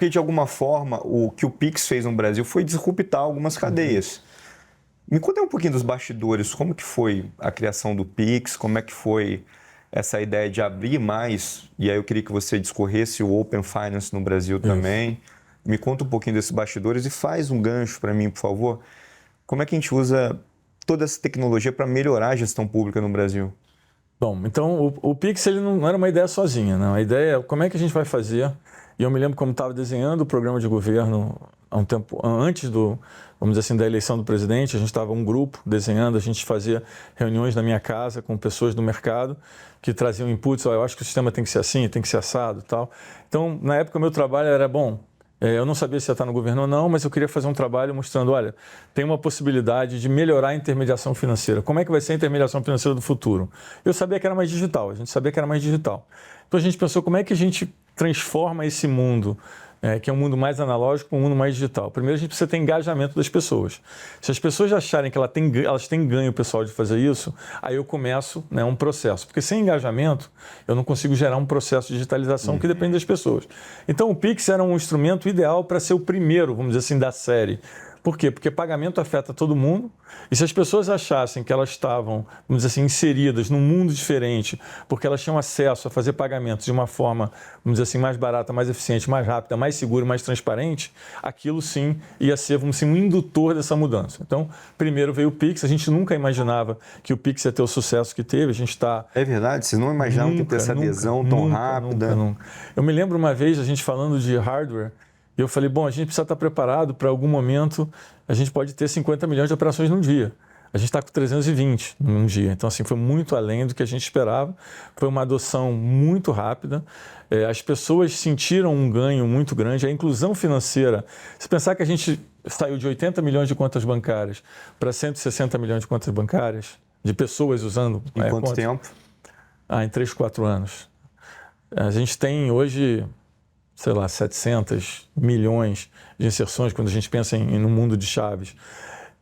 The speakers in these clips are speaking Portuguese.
Porque, de alguma forma, o que o Pix fez no Brasil foi disruptar algumas cadeias. Me conta um pouquinho dos bastidores, como que foi a criação do Pix, como é que foi essa ideia de abrir mais, e aí eu queria que você discorresse o Open Finance no Brasil também. Me conta um pouquinho desses bastidores e faz um gancho para mim, por favor. Como é que a gente usa toda essa tecnologia para melhorar a gestão pública no Brasil? Bom, então o Pix ele não era uma ideia sozinha, não. A ideia é como é que a gente vai fazer. E eu me lembro como estava desenhando o programa de governo há um tempo antes vamos dizer assim, da eleição do presidente. A gente estava um grupo desenhando, a gente fazia reuniões na minha casa com pessoas do mercado que traziam inputs. Eu acho que o sistema tem que ser assim, tem que ser assado, e tal. Então, na época, o meu trabalho era bom. Eu não sabia se ia estar no governo ou não, mas eu queria fazer um trabalho mostrando, olha, tem uma possibilidade de melhorar a intermediação financeira. Como é que vai ser a intermediação financeira do futuro? Eu sabia que era mais digital, a gente sabia que era mais digital. Então a gente pensou, como é que a gente transforma esse mundo, que é um mundo mais analógico, para um mundo mais digital? Primeiro, a gente precisa ter engajamento das pessoas. Se as pessoas acharem que elas têm ganho pessoal de fazer isso, aí eu começo um processo. Porque sem engajamento, eu não consigo gerar um processo de digitalização que depende das pessoas. Então, o Pix era um instrumento ideal para ser o primeiro, vamos dizer assim, da série. Por quê? Porque pagamento afeta todo mundo, e se as pessoas achassem que elas estavam, vamos dizer assim, inseridas num mundo diferente, porque elas tinham acesso a fazer pagamentos de uma forma, vamos dizer assim, mais barata, mais eficiente, mais rápida, mais segura, mais transparente, aquilo sim ia ser, vamos dizer, um indutor dessa mudança. Então, primeiro veio o Pix, a gente nunca imaginava que o Pix ia ter o sucesso que teve, a gente está... É verdade? Vocês não imaginavam que ia ter essa adesão tão rápida? Nunca. Eu me lembro uma vez, a gente falando de hardware, e eu falei, bom, a gente precisa estar preparado para algum momento, a gente pode ter 50 milhões de operações num dia. A gente está com 320 num dia. Então, assim, foi muito além do que a gente esperava. Foi uma adoção muito rápida. As pessoas sentiram um ganho muito grande. A inclusão financeira, se pensar que a gente saiu de 80 milhões de contas bancárias para 160 milhões de contas bancárias, de pessoas usando... Em quanto tempo? Em 3, 4 anos. A gente tem hoje... sei lá, 700 milhões de inserções quando a gente pensa no mundo de chaves.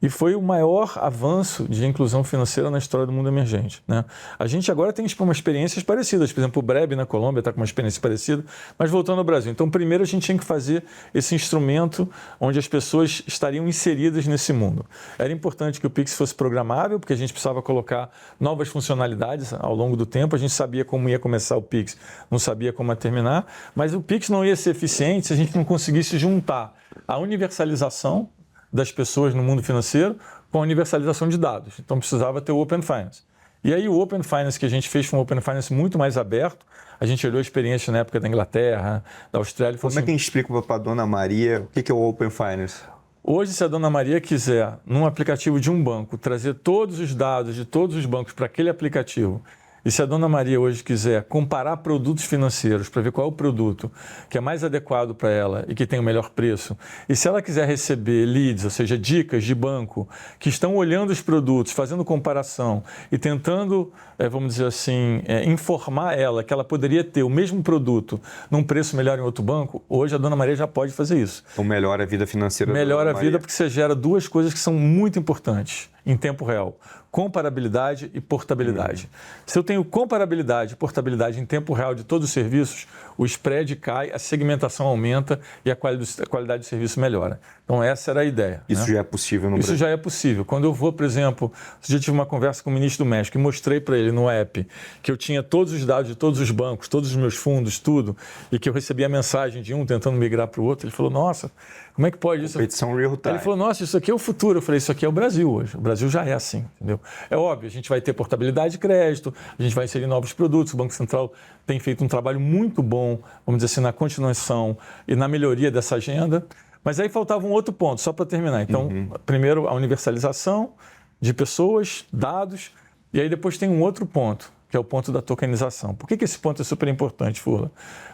E foi o maior avanço de inclusão financeira na história do mundo emergente, né? A gente agora tem umas experiências parecidas. Por exemplo, o Breb na Colômbia está com uma experiência parecida, mas voltando ao Brasil. Então, primeiro a gente tinha que fazer esse instrumento onde as pessoas estariam inseridas nesse mundo. Era importante que o Pix fosse programável, porque a gente precisava colocar novas funcionalidades ao longo do tempo. A gente sabia como ia começar o Pix, não sabia como ia terminar, mas o Pix não ia ser eficiente se a gente não conseguisse juntar a universalização das pessoas no mundo financeiro com a universalização de dados. Então precisava ter o Open Finance. E aí o Open Finance que a gente fez foi um Open Finance muito mais aberto. A gente olhou a experiência na época da Inglaterra, da Austrália. Como é que a gente explica para a Dona Maria o que é o Open Finance? Hoje, se a Dona Maria quiser, num aplicativo de um banco, trazer todos os dados de todos os bancos para aquele aplicativo, e se a Dona Maria hoje quiser comparar produtos financeiros para ver qual é o produto que é mais adequado para ela e que tem o melhor preço, e se ela quiser receber leads, ou seja, dicas de banco que estão olhando os produtos, fazendo comparação e tentando, vamos dizer assim, informar ela que ela poderia ter o mesmo produto num preço melhor em outro banco, hoje a Dona Maria já pode fazer isso. Então melhora a vida financeira da Dona Melhora a Maria. vida porque você gera duas coisas que são muito importantes em tempo real: comparabilidade e portabilidade. Se eu tenho comparabilidade e portabilidade em tempo real de todos os serviços, o spread cai, a segmentação aumenta e a qualidade do serviço melhora. Então essa era a ideia. Isso já é possível no Brasil? Isso já é possível. Quando eu vou, por exemplo, eu tive uma conversa com o ministro do México e mostrei para ele no app que eu tinha todos os dados de todos os bancos, todos os meus fundos, tudo, e que eu recebia a mensagem de um tentando migrar para o outro, ele falou, nossa, como é que pode isso? Competição real time. Ele falou, nossa, isso aqui é o futuro. Eu falei, isso aqui é o Brasil hoje. O Brasil já é assim, entendeu? É óbvio, a gente vai ter portabilidade de crédito, a gente vai inserir novos produtos, o Banco Central tem feito um trabalho muito bom, vamos dizer assim, na continuação e na melhoria dessa agenda. Mas aí faltava um outro ponto, só para terminar. Então, primeiro, a universalização de pessoas, dados, e aí depois tem um outro ponto, que é o ponto da tokenização. Por que esse ponto é super importante, Furla?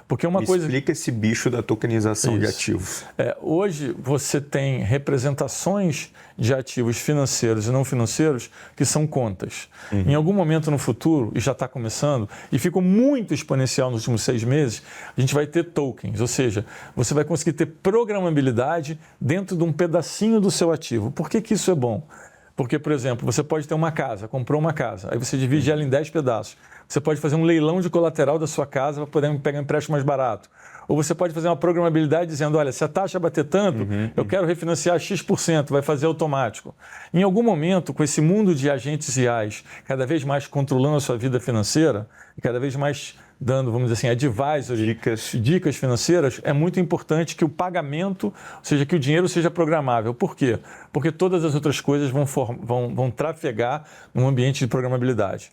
Porque uma coisa... Explica esse bicho da tokenização de ativos. Hoje você tem representações de ativos financeiros e não financeiros que são contas. Em algum momento no futuro, e já está começando, e ficou muito exponencial nos últimos 6 meses, a gente vai ter tokens, ou seja, você vai conseguir ter programabilidade dentro de um pedacinho do seu ativo. Por que isso é bom? Porque, por exemplo, você pode ter uma casa, comprou uma casa, aí você divide ela em 10 pedaços. Você pode fazer um leilão de colateral da sua casa para poder pegar um empréstimo mais barato. Ou você pode fazer uma programabilidade dizendo, olha, se a taxa bater tanto, eu quero refinanciar X%, vai fazer automático. Em algum momento, com esse mundo de agentes IAs cada vez mais controlando a sua vida financeira, e cada vez mais dando, vamos dizer assim, advisory, dicas financeiras, é muito importante que o pagamento, ou seja, que o dinheiro seja programável. Por quê? Porque todas as outras coisas vão trafegar num ambiente de programabilidade.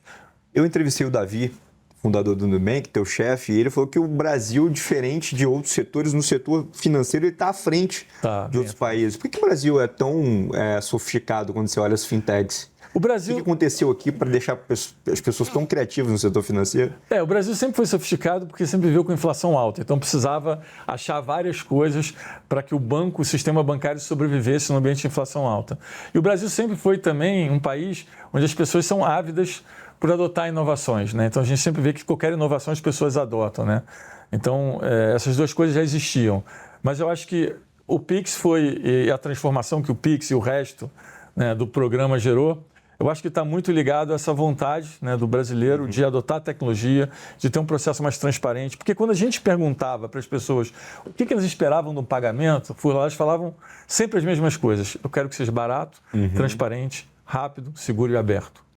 Eu entrevistei o Davi, fundador do Nubank, teu chefe, e ele falou que o Brasil, diferente de outros setores, no setor financeiro, ele está à frente de outros países. Por que o Brasil é tão sofisticado quando você olha as fintechs? O Brasil... O que aconteceu aqui para deixar as pessoas tão criativas no setor financeiro? O Brasil sempre foi sofisticado porque sempre viveu com inflação alta. Então precisava achar várias coisas para que o sistema bancário sobrevivesse no ambiente de inflação alta. E o Brasil sempre foi também um país onde as pessoas são ávidas por adotar inovações, né? Então a gente sempre vê que qualquer inovação as pessoas adotam, né? Então essas duas coisas já existiam. Mas eu acho que o Pix e a transformação que o Pix e o resto, né, do programa gerou, eu acho que está muito ligado a essa vontade, né, do brasileiro de adotar a tecnologia, de ter um processo mais transparente. Porque quando a gente perguntava para as pessoas o que elas esperavam do pagamento, elas falavam sempre as mesmas coisas. Eu quero que seja barato, transparente, rápido, seguro e aberto.